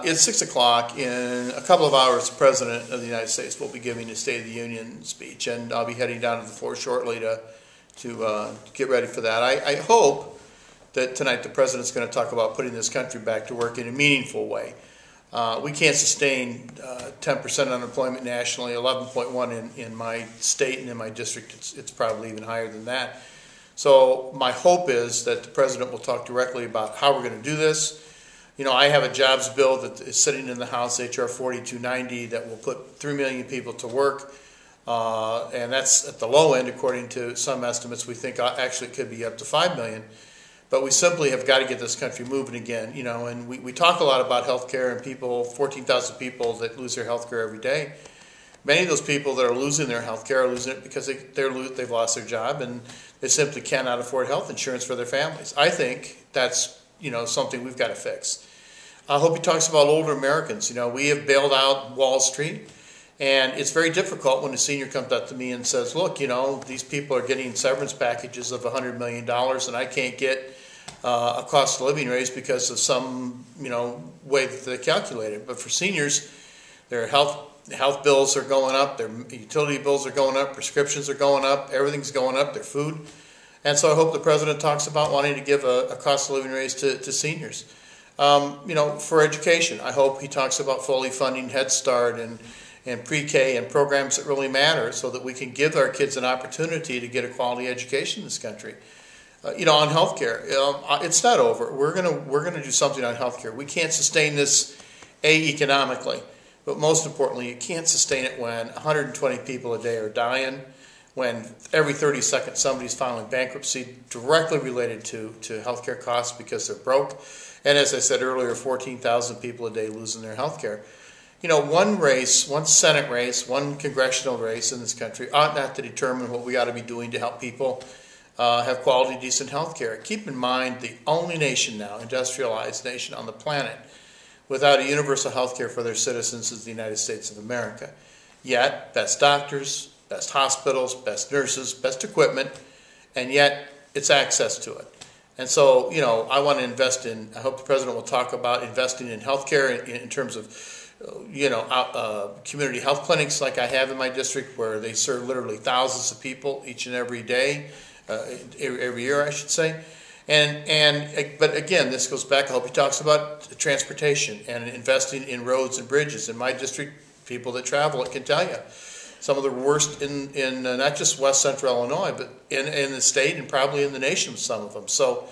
It's 6 o'clock. In a couple of hours, the President of the United States will be giving his State of the Union speech, and I'll be heading down to the floor shortly to get ready for that. I hope that tonight the President's going to talk about putting this country back to work in a meaningful way. We can't sustain 10% unemployment nationally, 11.1 in my state, and in my district it's probably even higher than that. So my hope is that the President will talk directly about how we're going to do this. You know, I have a jobs bill that is sitting in the House, H.R. 4290, that will put 3 million people to work, and that's at the low end according to some estimates. We think actually it could be up to 5 million. But we simply have got to get this country moving again, you know, and we talk a lot about health care and people, 14,000 people that lose their health care every day. Many of those people that are losing their health care are losing it because they've lost their job and they simply cannot afford health insurance for their families. I think that's, you know, something we've got to fix. I hope he talks about older Americans. You know, we have bailed out Wall Street, and it's very difficult when a senior comes up to me and says, look, you know, these people are getting severance packages of $100 million and I can't get a cost of living raise because of some, you know, way that they calculate it. But for seniors, their health bills are going up, their utility bills are going up, prescriptions are going up, everything's going up, their food. And so I hope the President talks about wanting to give a cost of living raise to seniors. You know, for education, I hope he talks about fully funding Head Start and pre-K and programs that really matter so that we can give our kids an opportunity to get a quality education in this country. You know, on healthcare, it's not over. We're gonna do something on healthcare. We can't sustain this, economically, but most importantly, you can't sustain it when 120 people a day are dying, when every 30 seconds somebody's filing bankruptcy directly related to healthcare costs because they're broke, and as I said earlier, 14,000 people a day losing their healthcare. You know, one race, one Senate race, one congressional race in this country ought not to determine what we ought to be doing to help people have quality, decent health care. Keep in mind, the only nation now, industrialized nation on the planet, without a universal health care for their citizens is the United States of America. Yet, best doctors, best hospitals, best nurses, best equipment, and yet it's access to it. And so, you know, I want to invest in, I hope the President will talk about investing in health care in terms of, you know, community health clinics like I have in my district where they serve literally thousands of people each and every day. Every year, I should say, but again, this goes back. I hope he talks about transportation and investing in roads and bridges. In my district, people that travel it can tell you some of the worst in not just West Central Illinois, but in the state and probably in the nation. Some of them. So,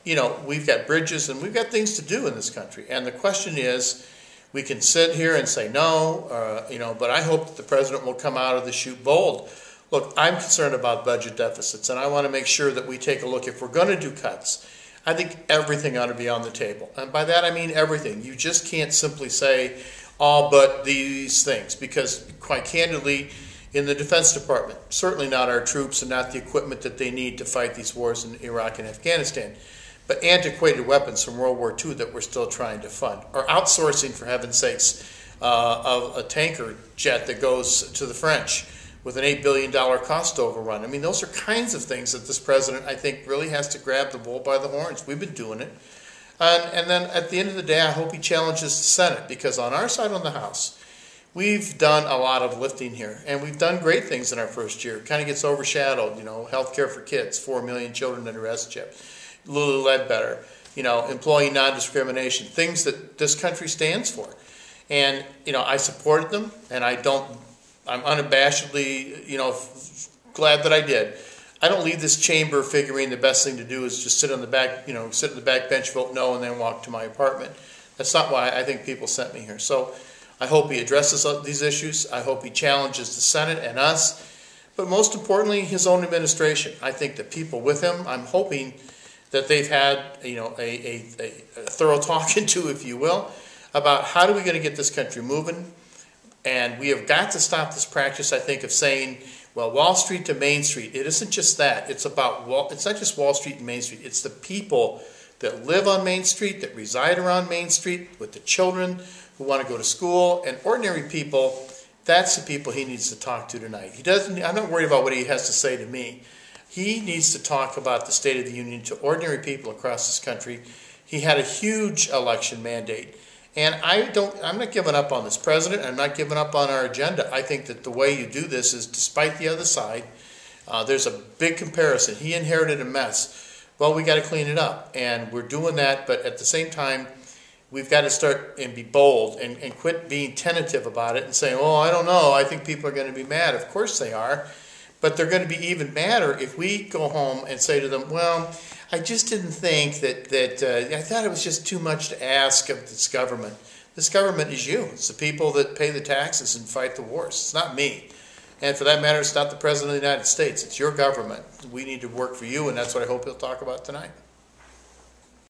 you know, we've got bridges and we've got things to do in this country. And the question is, we can sit here and say no, you know, but I hope that the President will come out of the chute bold. Look, I'm concerned about budget deficits, and I want to make sure that we take a look. If we're going to do cuts, I think everything ought to be on the table. And by that I mean everything. You just can't simply say all but these things, because quite candidly, in the Defense Department, certainly not our troops and not the equipment that they need to fight these wars in Iraq and Afghanistan, but antiquated weapons from World War II that we're still trying to fund, or outsourcing, for heaven's sakes, of a tanker jet that goes to the French with an $8 billion cost overrun. I mean, those are kinds of things that this President, I think, really has to grab the bull by the horns. We've been doing it. And then at the end of the day, I hope he challenges the Senate, because on our side on the House, we've done a lot of lifting here, and we've done great things in our first year. It kind of gets overshadowed, you know, health care for kids, 4 million children under S-chip, Lulu Ledbetter, you know, employee non-discrimination, things that this country stands for. And, you know, I supported them, and I'm unabashedly, you know, glad that I did. I don't leave this chamber figuring the best thing to do is just sit on the back, you know, sit on the back bench, vote no, and then walk to my apartment. That's not why I think people sent me here. So I hope he addresses these issues. I hope he challenges the Senate and us, but most importantly, his own administration. I think the people with him, I'm hoping that they've had, you know, a thorough talking to, if you will, about how are we going to get this country moving. And we have got to stop this practice, I think, of saying, well, Wall Street to Main Street. It isn't just that. It's it's not just Wall Street and Main Street. It's the people that live on Main Street, that reside around Main Street, with the children who want to go to school, and ordinary people. That's the people he needs to talk to tonight. I'm not worried about what he has to say to me. He needs to talk about the State of the Union to ordinary people across this country. He had a huge election mandate. And I'm not giving up on this president. I'm not giving up on our agenda. I think that the way you do this is, despite the other side, there's a big comparison. He inherited a mess. Well, we got to clean it up, and we're doing that. But at the same time, we've got to start and be bold and quit being tentative about it and saying, "Oh, I don't know. I think people are going to be mad." Of course they are, but they're going to be even madder if we go home and say to them, "Well, I just didn't think that I thought it was just too much to ask of this government." This government is you. It's the people that pay the taxes and fight the wars. It's not me. And for that matter, it's not the President of the United States. It's your government. We need to work for you, and that's what I hope he'll talk about tonight.